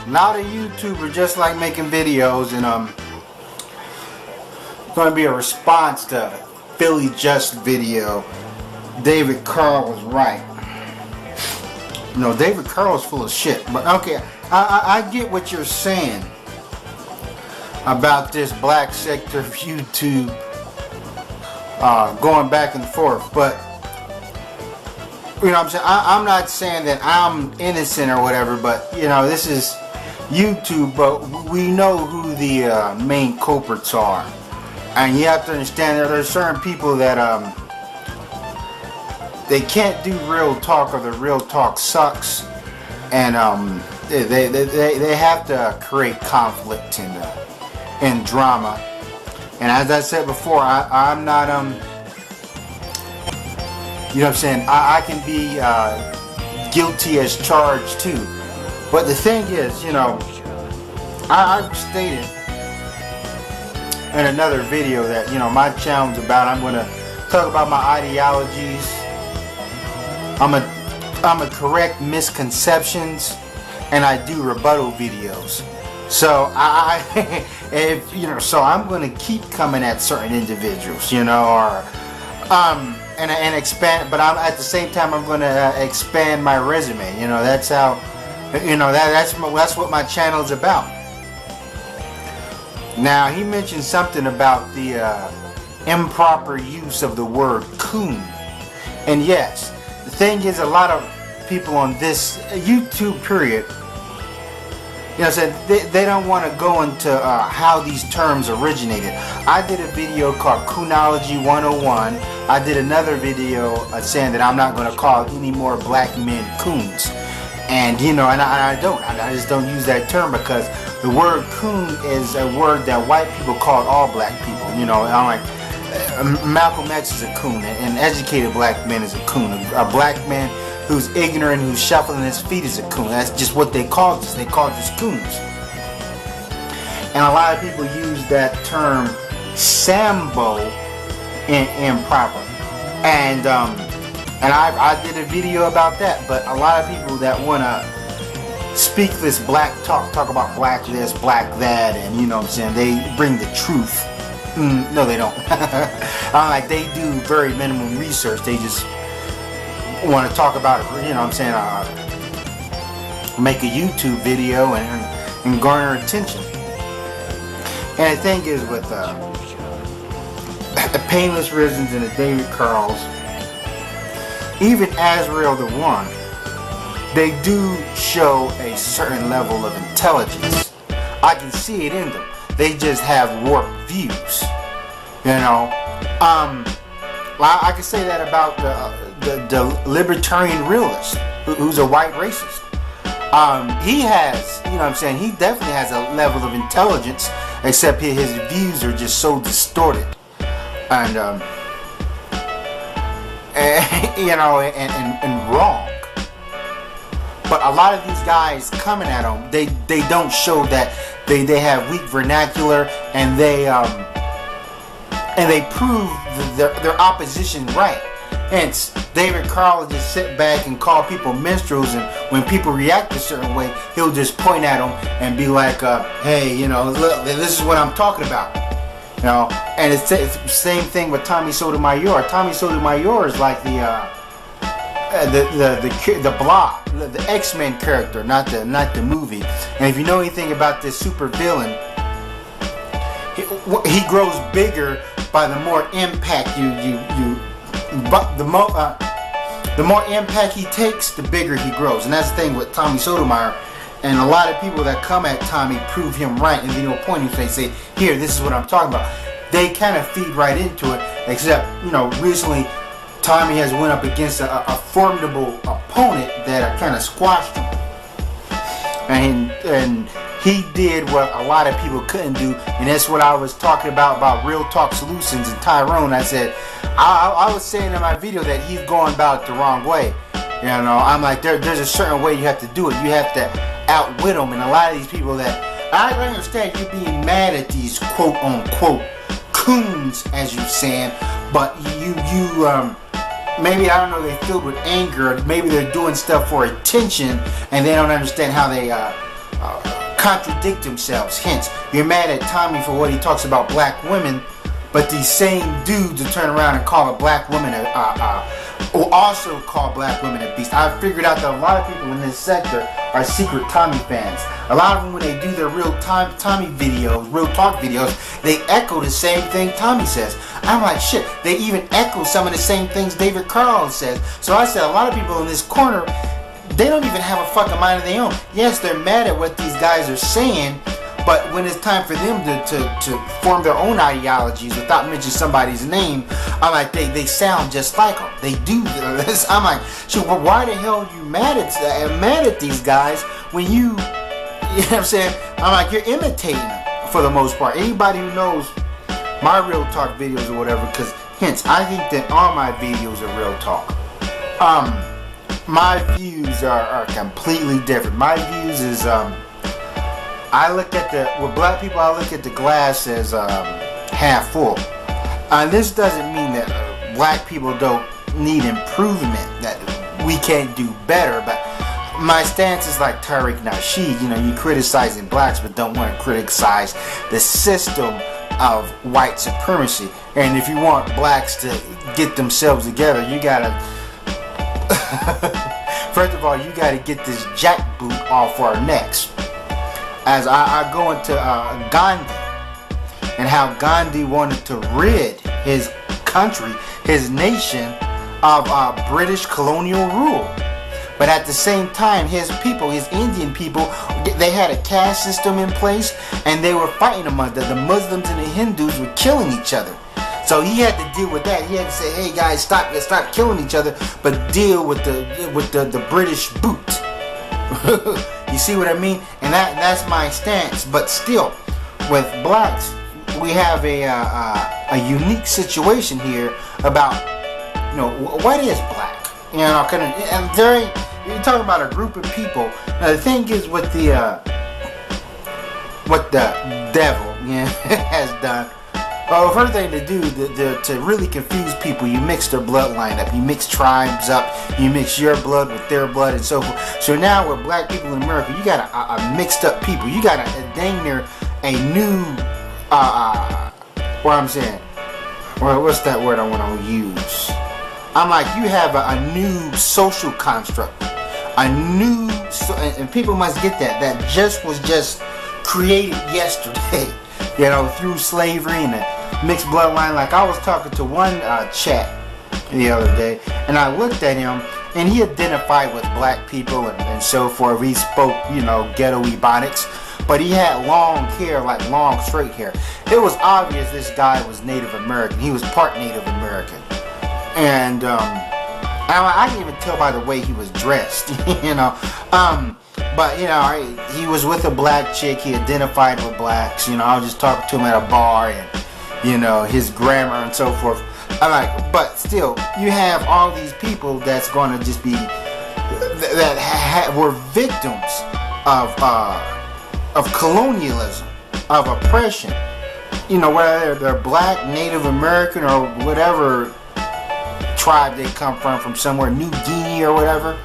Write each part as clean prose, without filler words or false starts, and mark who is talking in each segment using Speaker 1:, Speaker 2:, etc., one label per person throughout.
Speaker 1: not a YouTuber, just like making videos, and going to be a response to Philly Just video. David Corrall was right. No, David Corrall's full of shit. But okay, I get what you're saying about this black sector of YouTube going back and forth, but you know what I'm saying, I'm not saying that I'm innocent or whatever, but you know, this is YouTube, but we know who the main culprits are, and you have to understand that there's certain people that they can't do real talk, or the real talk sucks, and they have to create conflict and drama. And as I said before, I'm not you know what I'm saying, I can be guilty as charged too. But the thing is, you know, I've stated in another video that, you know, my channel's about, I'm going to talk about my ideologies. I'm a correct misconceptions, and I do rebuttal videos. So if you know, so I'm going to keep coming at certain individuals, you know, or and expand, but I'm at the same time I'm going to expand my resume. You know, that's how, you know, that's what my channel is about. Now, he mentioned something about the improper use of the word coon, and yes, the thing is, a lot of people on this YouTube period, you know, said they don't want to go into how these terms originated. I did a video called Coonology 101. I did another video saying that I'm not going to call any more black men coons. And you know, and I just don't use that term, because the word coon is a word that white people call all black people. You know, I'm like, Malcolm X is a coon, an educated black man is a coon. A black man who's ignorant, who's shuffling his feet is a coon. That's just what they called us. They called us coons. And a lot of people use that term Sambo improper. And I did a video about that. But a lot of people that want to speak this black talk about black this, black that, and you know what I'm saying, they bring the truth. No, they don't. Like, they do very minimum research. They just want to talk about it, you know what I'm saying, make a YouTube video and garner attention. And the thing is, with the Painless Risons and the David Corralls, even Azrael the One, they do show a certain level of intelligence. I can see it in them. They just have warped views, you know. I can say that about the libertarian realist, who's a white racist. He has, you know what I'm saying, he definitely has a level of intelligence, except his views are just so distorted, and you know, and wrong. But a lot of these guys coming at him, they don't show that they have weak vernacular, and they prove their opposition right. Hence, David Corrall will just sit back and call people minstrels, and when people react a certain way, he'll just point at them and be like, hey, you know, look, this is what I'm talking about. You know, and it's the same thing with Tommy Sotomayor. Tommy Sotomayor is like the Blob, the X-Men character, not the movie. And if you know anything about this super villain, he grows bigger by the more impact the more impact he takes, the bigger he grows. And that's the thing with Tommy Sotomayor. And a lot of people that come at Tommy prove him right, and then he'll point and say, here, this is what I'm talking about. They kind of feed right into it, except, you know, recently Tommy has went up against a formidable opponent that kind of squashed him. And he did what a lot of people couldn't do, and that's what I was talking about Real Talk Solutions and Tyrone. I said, I was saying in my video that he's going about it the wrong way. You know, I'm like, there's a certain way you have to do it. You have to outwit them, and a lot of these people that, I understand you being mad at these quote unquote coons, as you're saying, but you maybe, I don't know, they're filled with anger, or maybe they're doing stuff for attention, and they don't understand how they contradict themselves. Hence, you're mad at Tommy for what he talks about black women, but these same dudes will turn around and call a black woman will also call black women a beast. I've figured out that a lot of people in this sector are secret Tommy fans. A lot of them, when they do their real Tommy videos, real talk videos, they echo the same thing Tommy says. I'm like, shit, they even echo some of the same things David Corrall says. So I said, a lot of people in this corner, they don't even have a fucking mind of their own. Yes, they're mad at what these guys are saying, but when it's time for them to form their own ideologies without mentioning somebody's name, I'm like, they sound just like them. They do this. I'm like, shit, well, why the hell are you mad at these guys when you know what I'm saying? I'm like, you're imitating them for the most part. Anybody who knows my real talk videos or whatever, because hence, I think that all my videos are real talk. My views are completely different. My views is, I look at with black people, I look at the glass as half full. This doesn't mean that black people don't need improvement, that we can't do better, but my stance is like Tariq Nasheed. You know, you criticizing blacks but don't want to criticize the system of white supremacy. And if you want blacks to get themselves together, you gotta first of all, you gotta get this jackboot off our necks. As I go into Gandhi and how Gandhi wanted to rid his country, his nation, of British colonial rule. But at the same time, his people, his Indian people, they had a caste system in place, and they were fighting among them. The Muslims and the Hindus were killing each other. So he had to deal with that. He had to say, "Hey guys, stop killing each other, but deal with the British boot." You see what I mean? And that's my stance. But still, with blacks, we have a unique situation here about, you know, what is black? You know, and you're talking about a group of people. Now the thing is, with what the devil, you know, has done. Well, first thing to do to really confuse people, you mix their bloodline up, you mix tribes up, you mix your blood with their blood, and so forth. So now with black people in America, you got a mixed up people. You got a dang near a new, what I'm saying, well, what's that word I want to use? I'm like, you have a new social construct, and people must get that was just created yesterday, you know, through slavery and a mixed bloodline. Like I was talking to one chat the other day, and I looked at him, and he identified with black people and so forth. He spoke, you know, ghetto ebonics, but he had long hair, like long straight hair. It was obvious this guy was Native American. He was part Native American. And I can even tell by the way he was dressed, you know. But you know, he was with a black chick. He identified with blacks. You know, I was just talking to him at a bar, and you know, his grammar and so forth. I'm like, but still, you have all these people that's going to just be were victims of colonialism, of oppression. You know, whether they're black, Native American, or whatever tribe they come from somewhere, New Guinea or whatever,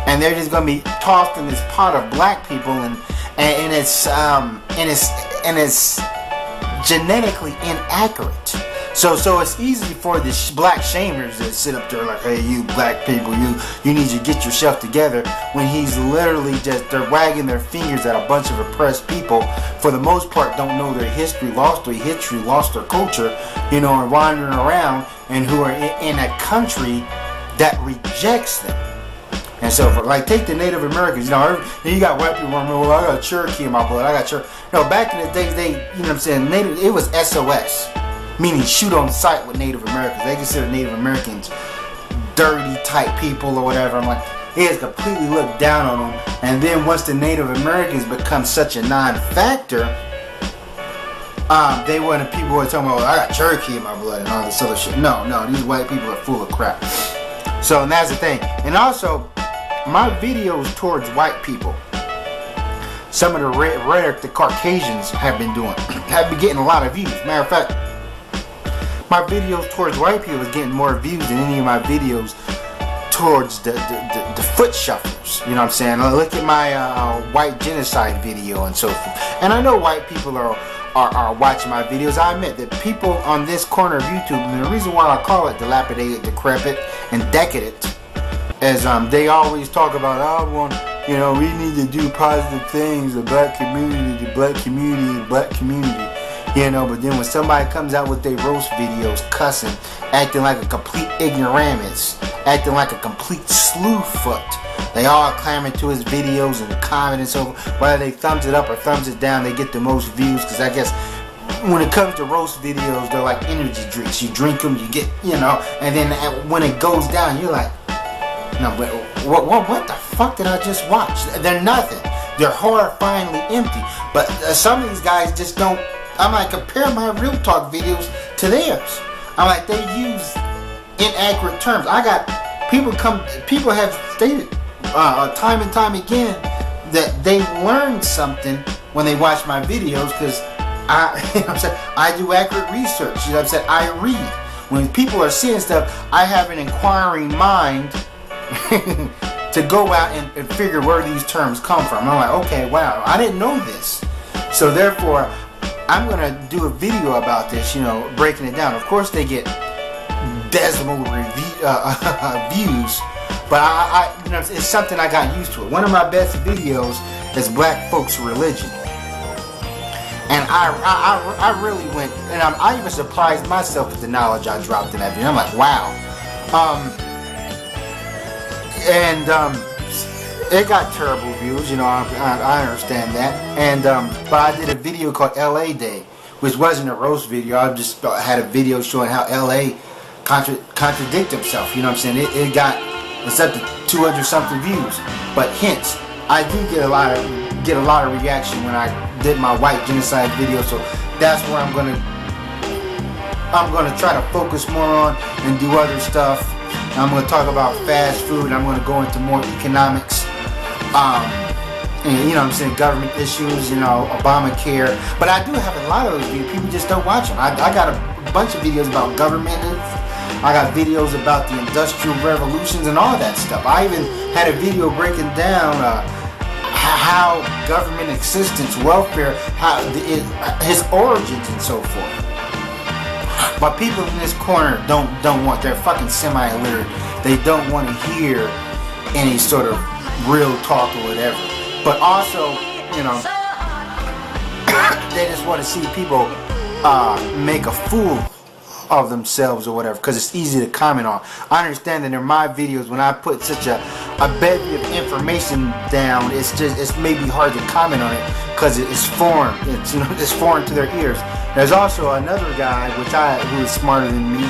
Speaker 1: and they're just gonna be tossed in this pot of black people, and it's genetically inaccurate. So it's easy for the black shamers that sit up there like, hey, you black people, you need to get yourself together, when he's literally just, they're wagging their fingers at a bunch of oppressed people, for the most part don't know their history, lost their culture, you know, and wandering around, and who are in a country that rejects them. And so, like, take the Native Americans, you know, you got white people, well, I got Cherokee in my blood, I got Cherokee. You know, back in the days, you know what I'm saying, it was SOS. Meaning shoot on sight with Native Americans. They consider Native Americans dirty type people or whatever. I'm like, he has completely looked down on them. And then once the Native Americans become such a non-factor, they wanted people who are talking about, I got Cherokee in my blood and all this other shit. No, these white people are full of crap. So, and that's the thing. And also, my videos towards white people, some of the rhetoric the Caucasians have been doing, have been getting a lot of views. Matter of fact, my videos towards white people is getting more views than any of my videos towards the foot shufflers. You know what I'm saying? Look at my white genocide video and so forth. And I know white people are watching my videos. I admit that people on this corner of YouTube, and the reason why I call it dilapidated, decrepit, and decadent, is they always talk about, oh, well, you know, we need to do positive things, the black community, the black community, the black community. You know, but then when somebody comes out with their roast videos cussing, acting like a complete ignoramus, acting like a complete slewfoot, they all clamor to his videos and comment and so forth. Whether they thumbs it up or thumbs it down, they get the most views, because I guess when it comes to roast videos, they're like energy drinks. You drink them, you get, you know, and then when it goes down, you're like, no, but what the fuck did I just watch? They're nothing. They're horrifyingly empty. But some of these guys just don't. I'm like, compare my real talk videos to theirs. I'm like, they use inaccurate terms. I got people have stated time and time again that they learned something when they watch my videos, because I do accurate research. You know what I'm saying? I read. When people are seeing stuff, I have an inquiring mind to go out and figure where these terms come from. I'm like, okay, wow, I didn't know this. So therefore, I'm going to do a video about this, you know, breaking it down. Of course, they get decimal views, but I you know, it's something I got used to. One of my best videos is Black Folks Religion. And I really went, and I even surprised myself with the knowledge I dropped in that video. I'm like, wow. It got terrible views, you know, I understand that. And but I did a video called LA Day, which wasn't a roast video. I just had a video showing how LA contradict himself. You know what I'm saying? It's up to 200 something views. But hence, I do get a lot of reaction when I did my white genocide video. So that's where I'm gonna try to focus more on and do other stuff. I'm going to talk about fast food. I'm going to go into more economics, and, you know what I'm saying, government issues, you know, Obamacare. But I do have a lot of those videos. People just don't watch them. I got a bunch of videos about government. I got videos about the industrial revolutions and all that stuff. I even had a video breaking down how government existence, welfare, his origins and so forth. But people in this corner don't want, they're fucking semi-illiterate. They don't want to hear any sort of real talk or whatever. But also, you know, they just want to see people make a fool of themselves or whatever, because it's easy to comment on. I understand that in my videos, when I put such a bevy of information down, it's maybe hard to comment on it because it's foreign. It's foreign to their ears. There's also another guy who is smarter than me,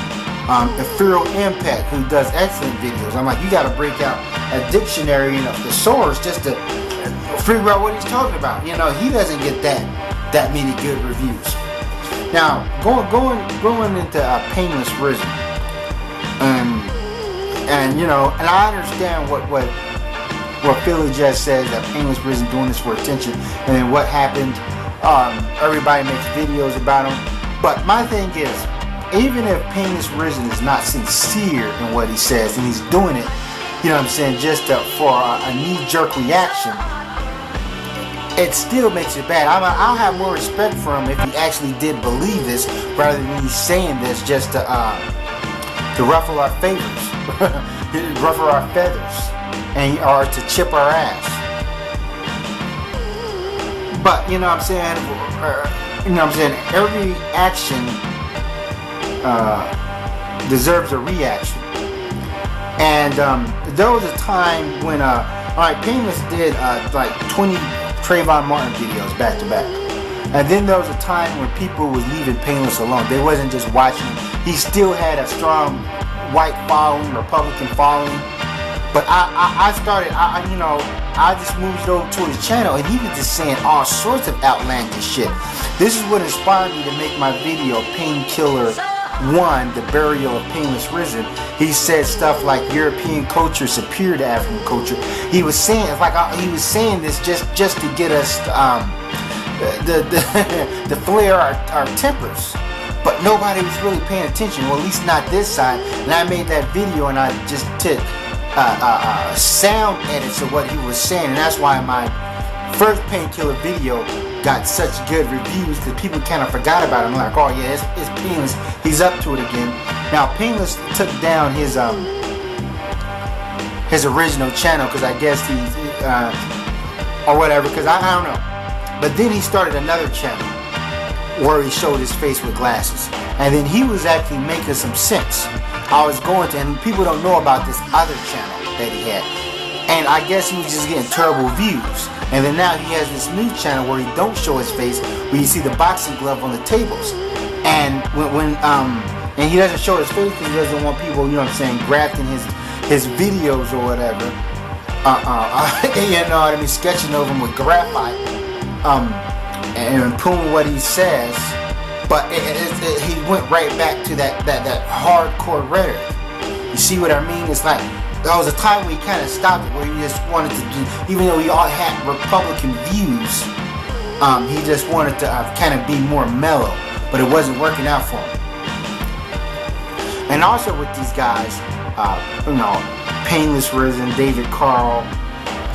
Speaker 1: Ethereal Impact, who does excellent videos. I'm like, you got to break out a dictionary and a thesaurus just to figure out what he's talking about. You know, he doesn't get that many good reviews. Now, going into painless risen, and you know, and I understand what Philly just said, that painless risen doing this for attention, and then what happened. Everybody makes videos about him, but my thing is, even if painless risen is not sincere in what he says, and he's doing it, you know what I'm saying, just for a knee-jerk reaction, it still makes it bad. I'll have more respect for him if he actually did believe this, rather than he's saying this just to ruffle our favors, ruffle our feathers, or to chip our ass. But you know what I'm saying, every action deserves a reaction. And there was a time when alright, Painless did like 20 Trayvon Martin videos back to back. And then there was a time when people was leaving Painless alone. They wasn't just watching. He still had a strong white following, Republican following. But I just moved over to his channel, and he was just saying all sorts of outlandish shit. This is what inspired me to make my video, Painkiller 1, The Burial of Painless Risen. He said stuff like European culture superior to African culture. He was saying, he was saying this just to get us to flare our tempers. But nobody was really paying attention, well, at least not this side. And I made that video, and I just sound edits of what he was saying, and that's why my first Painkiller video got such good reviews that people kind of forgot about him. Like, oh yeah, it's Painless. He's up to it again. Now Painless took down his original channel because I guess he or whatever. Because I don't know. But then he started another channel where he showed his face with glasses, and then he was actually making some sense. I was going to, and people don't know about this other channel that he had, and I guess he was just getting terrible views. And then now he has this new channel where he don't show his face, where you see the boxing glove on the tables, and and he doesn't show his face because he doesn't want people, you know what I'm saying, grafting his videos or whatever. You know what I mean, sketching over him with graphite, and proving what he says. But he went right back to that hardcore rhetoric. You see what I mean? It's like there was a time where he kind of stopped it, where he just wanted to do, even though he all had Republican views, he just wanted to kind of be more mellow, but it wasn't working out for him. And also with these guys, you know, Painless Risen, David Corrall,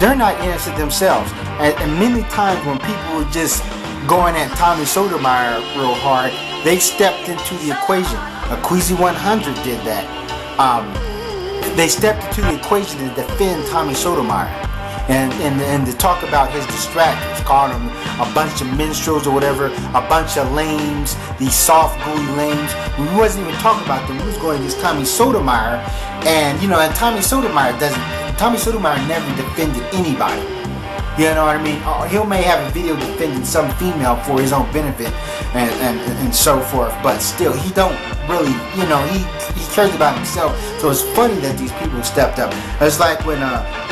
Speaker 1: they're not innocent themselves. And many times when people were just going at Tommy Sotomayor real hard, they stepped into the equation. Acqueezy 100 did that. They stepped into the equation to defend Tommy Sotomayor and to talk about his distractors, calling them a bunch of minstrels or whatever, a bunch of lames, these soft gooey lames. We wasn't even talking about them. We was going against Tommy Sotomayor, and you know, and Tommy Sotomayor never defended anybody. You know what I mean? He may have a video defending some female for his own benefit and so forth, but still, he don't really, you know, he cares about himself. So it's funny that these people stepped up. It's like when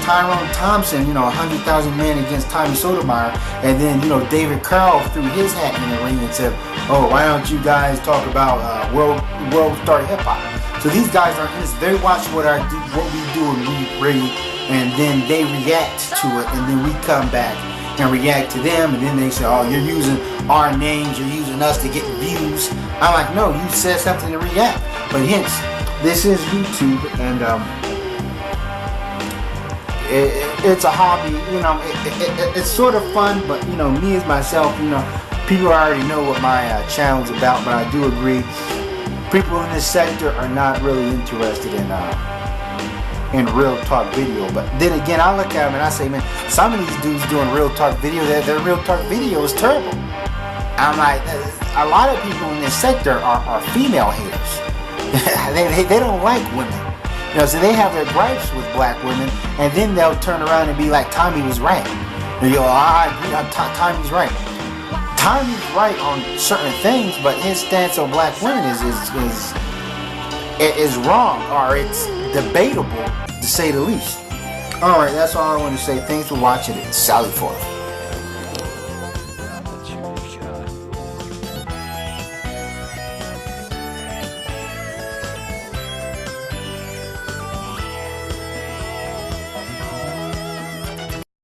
Speaker 1: Tyrone Thompson, you know, 100,000 men against Tommy Sotomayor, and then, you know, David Corrall threw his hat in the ring and said, oh, why don't you guys talk about world star hip hop? So these guys are in this. They watch what we do, and we really. And then they react to it, and then we come back and react to them, and then they say, oh, you're using our names, you're using us to get views. I'm like, no, you said something to react. But hence, this is YouTube, and it's a hobby, you know, it's sort of fun, but, you know, me as myself, you know, people already know what my channel's about, but I do agree, people in this sector are not really interested in real talk video. But then again, I look at them and I say, man, some of these dudes doing real talk video, their real talk video is terrible. I'm like, a lot of people in this sector are female haters. they don't like women, you know, so they have their gripes with black women, and then they'll turn around and be like, Tommy was right. And you'll, I agree, Tommy's right. Tommy's right on certain things, but his stance on black women is wrong, or it's debatable, to say the least. Alright, that's all I want to say. Thanks for watching it. Sally forth.